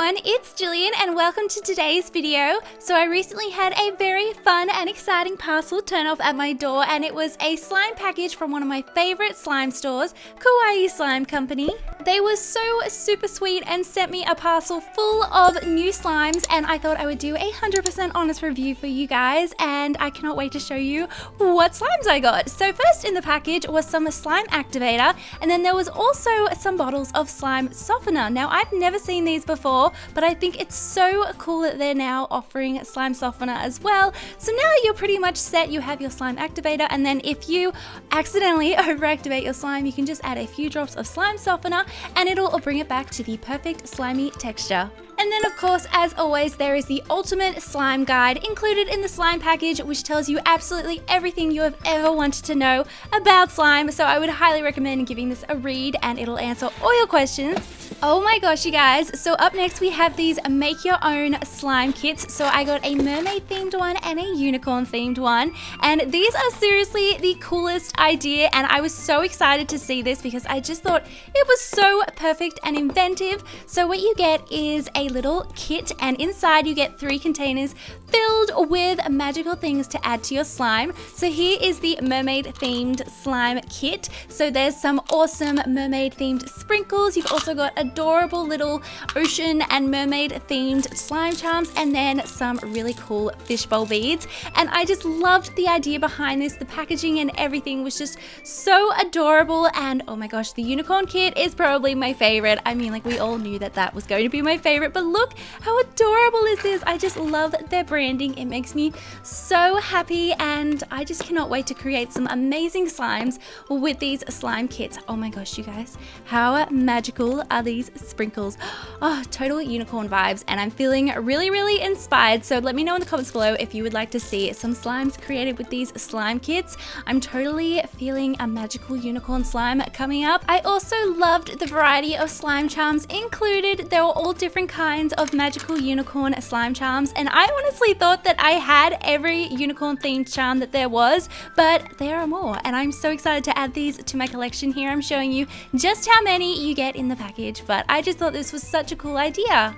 everyone, it's Gillian and welcome to today's video. So I recently had a very fun and exciting parcel turn off at my door, and it was a slime package from one of my favorite slime stores, Kawaii Slime Company. They were so super sweet and sent me a parcel full of new slimes, and I thought I would do a 100% honest review for you guys, and I cannot wait to show you what slimes I got. So first in the package was some slime activator, and then there was also some bottles of slime softener. Now I've never seen these before, but I think it's so cool that they're now offering slime softener as well. So now you're pretty much set. You have your slime activator, and then if you accidentally overactivate your slime, you can just add a few drops of slime softener and it'll bring it back to the perfect slimy texture. And then of course, as always, there is the ultimate slime guide included in the slime package, which tells you absolutely everything you have ever wanted to know about slime. So I would highly recommend giving this a read and it'll answer all your questions. Oh my gosh, you guys. So up next we have these make your own slime kits. So I got a mermaid themed one and a unicorn themed one. And these are seriously the coolest idea. And I was so excited to see this because I just thought it was so perfect and inventive. So what you get is a little kit, and inside you get 3 containers filled with magical things to add to your slime. So here is the mermaid themed slime kit. So there's some awesome mermaid themed sprinkles. You've also got adorable little ocean and mermaid themed slime charms, and then some really cool fishbowl beads. And I just loved the idea behind this. The packaging and everything was just so adorable, and oh my gosh, the unicorn kit is probably my favorite. I mean, like, we all knew that that was going to be my favorite, but look how adorable this is. I just love their branding. It makes me so happy, and I just cannot wait to create some amazing slimes with these slime kits. Oh my gosh, you guys, how magical are these sprinkles? Oh, total unicorn vibes, and I'm feeling really inspired. So let me know in the comments below if you would like to see some slimes created with these slime kits. I'm totally feeling a magical unicorn slime coming up. I also loved the variety of slime charms included. There were all different kinds of magical unicorn slime charms, and I honestly thought that I had every unicorn themed charm that there was, but there are more, and I'm so excited to add these to my collection. Here I'm showing you just how many you get in the package, but I just thought this was such a cool idea.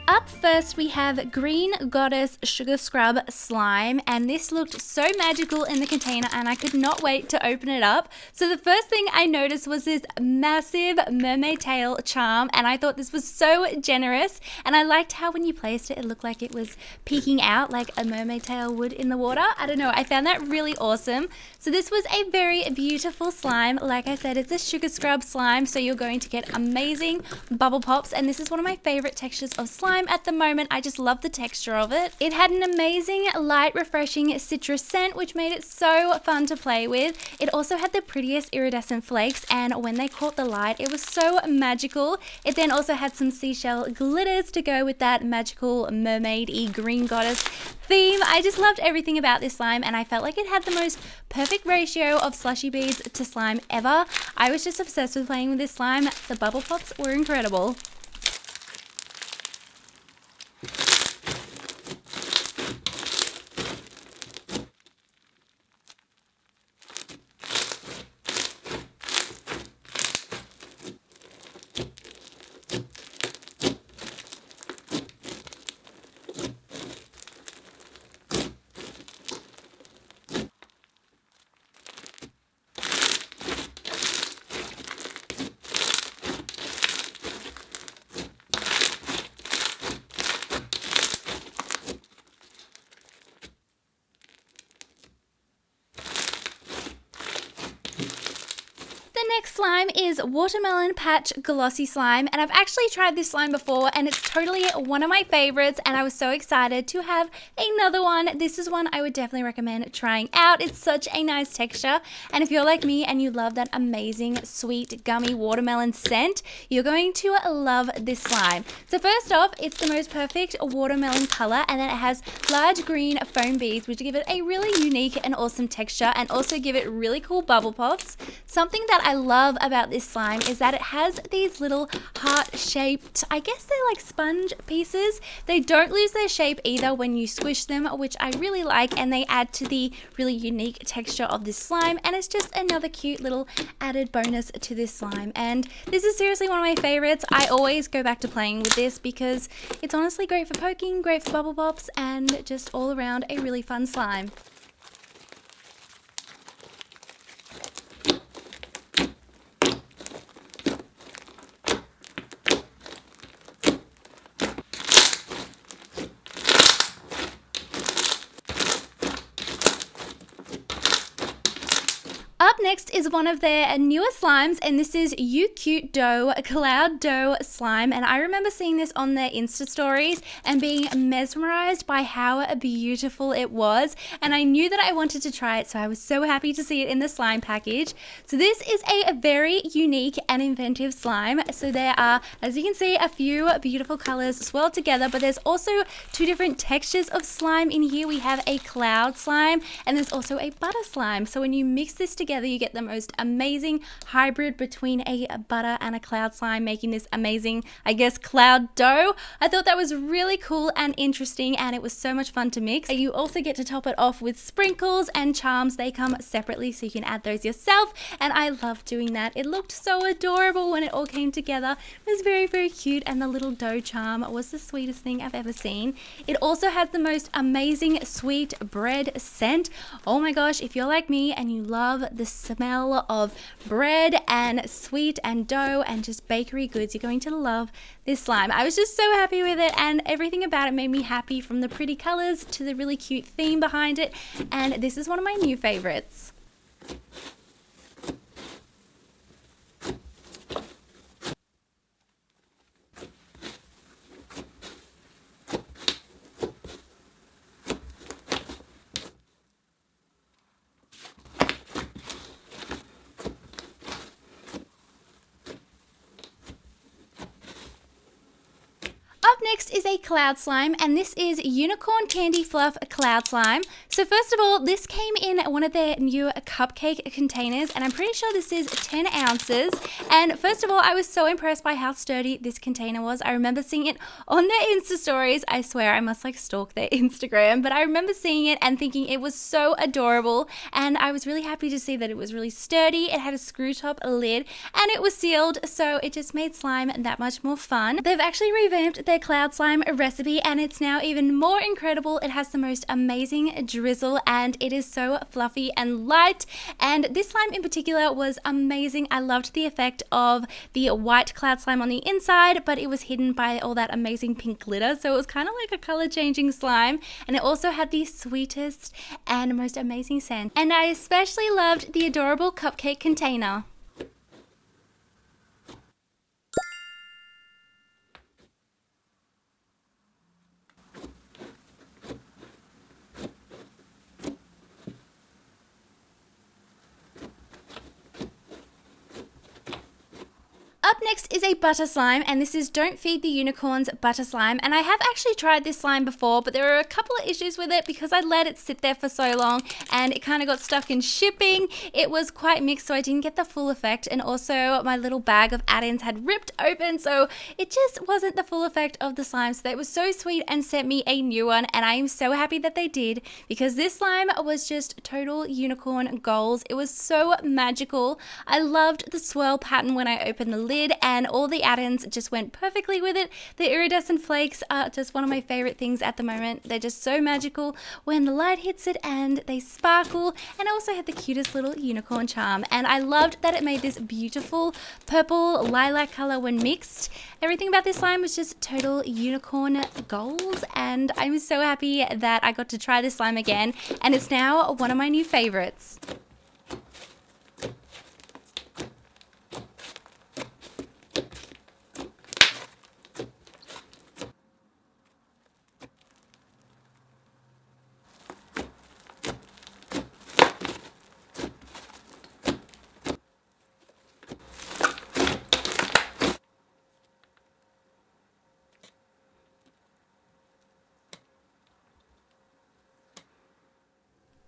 Up first we have Green Goddess Sugar Scrub Slime, and this looked so magical in the container and I could not wait to open it up. So the first thing I noticed was this massive mermaid tail charm, and I thought this was so generous, and I liked how when you placed it, it looked like it was peeking out like a mermaid tail would in the water. I don't know, I found that really awesome. So this was a very beautiful slime. Like I said, it's a sugar scrub slime, so you're going to get amazing bubble pops, and this is one of my favorite textures of slime at the moment. I just love the texture of it. It had an amazing light refreshing citrus scent, which made it so fun to play with. It also had the prettiest iridescent flakes, and when they caught the light, it was so magical. It then also had some seashell glitters to go with that magical mermaid-y green goddess theme. I just loved everything about this slime, and I felt like it had the most perfect ratio of slushy beads to slime ever. I was just obsessed with playing with this slime. The bubble pops were incredible. The next slime is Watermelon Patch Glossy Slime, and I've actually tried this slime before and it's totally one of my favorites, and I was so excited to have another one. This is one I would definitely recommend trying out. It's such a nice texture, and if you're like me and you love that amazing sweet gummy watermelon scent, you're going to love this slime. So first off, it's the most perfect watermelon color, and then it has large green foam beads which give it a really unique and awesome texture and also give it really cool bubble pops. Something that I love about about this slime is that it has these little heart-shaped, I guess they're like sponge pieces. They don't lose their shape either when you squish them, which I really like, and they add to the really unique texture of this slime, and it's just another cute little added bonus to this slime. And this is seriously one of my favorites. I always go back to playing with this because it's honestly great for poking, great for bubble pops, and just all around a really fun slime. Up next is one of their newer slimes, and this is You Cute Dough Cloud Dough Slime. And I remember seeing this on their Insta stories and being mesmerized by how beautiful it was. And I knew that I wanted to try it, so I was so happy to see it in the slime package. So this is a very unique and inventive slime. So there are, as you can see, a few beautiful colors swirled together, but there's also two different textures of slime in here. We have a cloud slime and there's also a butter slime. So when you mix this together, you get the most amazing hybrid between a butter and a cloud slime, making this amazing, I guess, cloud dough. I thought that was really cool and interesting, and it was so much fun to mix. You also get to top it off with sprinkles and charms. They come separately, so you can add those yourself, and I love doing that. It looked so adorable when it all came together. It was very, very cute, and the little dough charm was the sweetest thing I've ever seen. It also has the most amazing sweet bread scent. Oh my gosh, if you're like me and you love the smell of bread and sweet and dough and just bakery goods, you're going to love this slime. I was just so happy with it, and everything about it made me happy, from the pretty colors to the really cute theme behind it, and this is one of my new favorites. Up next is a cloud slime, and this is Unicorn Candy Fluff Cloud Slime. So first of all, this came in one of their new cupcake containers, and I'm pretty sure this is 10 ounces. And first of all, I was so impressed by how sturdy this container was. I remember seeing it on their Insta stories. I swear I must like stalk their Instagram, but I remember seeing it and thinking it was so adorable, and I was really happy to see that it was really sturdy. It had a screw top lid and it was sealed, so it just made slime that much more fun. They've actually revamped their cloud slime recipe, and it's now even more incredible. It has the most amazing drizzle, and it is so fluffy and light, and this slime in particular was amazing. I loved the effect of the white cloud slime on the inside, but it was hidden by all that amazing pink glitter, so it was kind of like a color changing slime, and it also had the sweetest and most amazing scent. And I especially loved the adorable cupcake container. Up next is a butter slime, and this is Don't Feed the Unicorns butter slime. And I have actually tried this slime before, but there were a couple of issues with it because I let it sit there for so long and it kind of got stuck in shipping. It was quite mixed, so I didn't get the full effect, and also my little bag of add-ins had ripped open, so it just wasn't the full effect of the slime. So they were so sweet and sent me a new one, and I am so happy that they did, because this slime was just total unicorn goals. It was so magical. I loved the swirl pattern when I opened the lid, and all the add-ins just went perfectly with it. The iridescent flakes are just one of my favorite things at the moment. They're just so magical when the light hits it, and they sparkle, and I also had the cutest little unicorn charm, and I loved that it made this beautiful purple lilac color when mixed. Everything about this slime was just total unicorn goals, and I'm so happy that I got to try this slime again, and it's now one of my new favorites.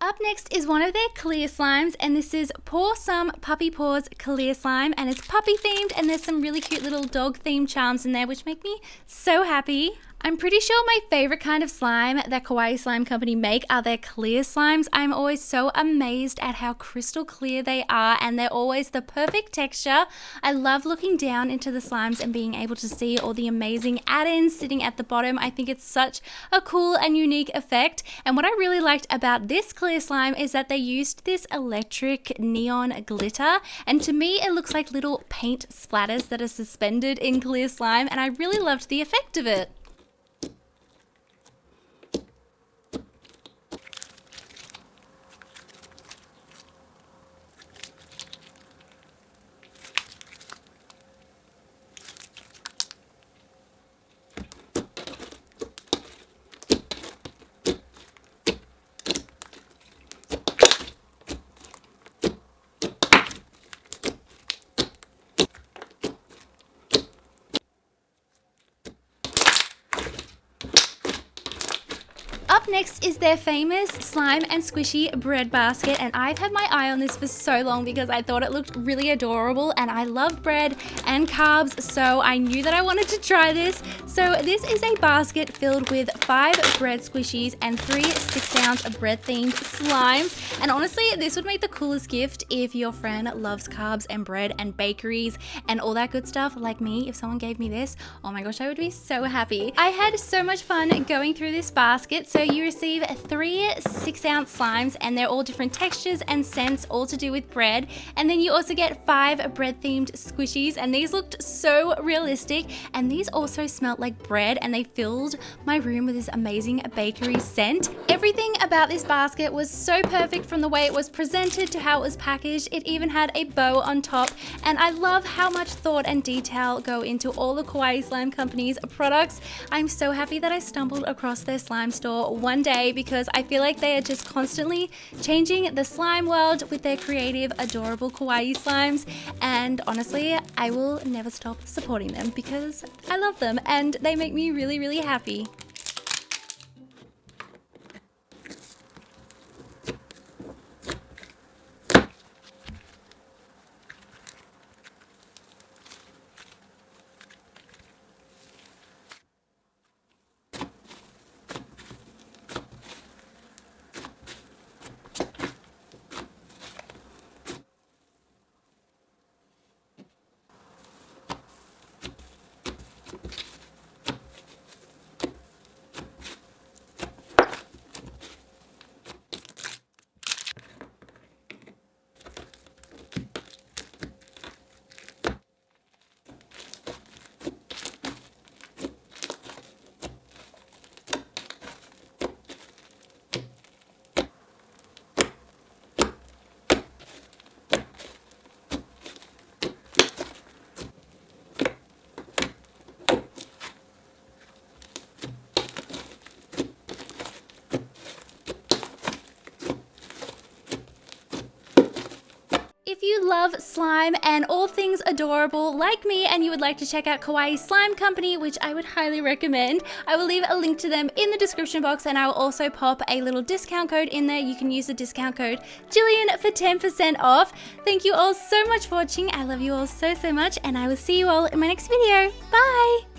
Up next is one of their clear slimes, and this is Pour Some Puppy Paws Clear Slime, and it's puppy themed, and there's some really cute little dog themed charms in there which make me so happy. I'm pretty sure my favorite kind of slime that Kawaii Slime Company make are their clear slimes. I'm always so amazed at how crystal clear they are, and they're always the perfect texture. I love looking down into the slimes and being able to see all the amazing add-ins sitting at the bottom. I think it's such a cool and unique effect. And what I really liked about this clear slime is that they used this electric neon glitter, and to me it looks like little paint splatters that are suspended in clear slime, and I really loved the effect of it. Up next is their famous slime and squishy bread basket, and I've had my eye on this for so long because I thought it looked really adorable, and I love bread and carbs, so I knew that I wanted to try this. So this is a basket filled with 5 bread squishies and 3 6-ounce bread themed slimes, and honestly this would make the coolest gift if your friend loves carbs and bread and bakeries and all that good stuff like me. If someone gave me this, oh my gosh, I would be so happy. I had so much fun going through this basket. So you receive 3 6-ounce slimes, and they're all different textures and scents, all to do with bread. And then you also get 5 bread themed squishies, and these looked so realistic, and these also smelled like bread, and they filled my room with this amazing bakery scent. Everything about this basket was so perfect, from the way it was presented to how it was packaged. It even had a bow on top, and I love how much thought and detail go into all the Kawaii Slime Company's products. I'm so happy that I stumbled across their slime store one day, because I feel like they are just constantly changing the slime world with their creative, adorable kawaii slimes, and honestly I will never stop supporting them because I love them and they make me really, really happy. If you love slime and all things adorable like me, and you would like to check out Kawaii Slime Company, which I would highly recommend, I will leave a link to them in the description box, and I will also pop a little discount code in there. You can use the discount code Gillian for 10% off. Thank you all so much for watching. I love you all so much, and I will see you all in my next video. Bye!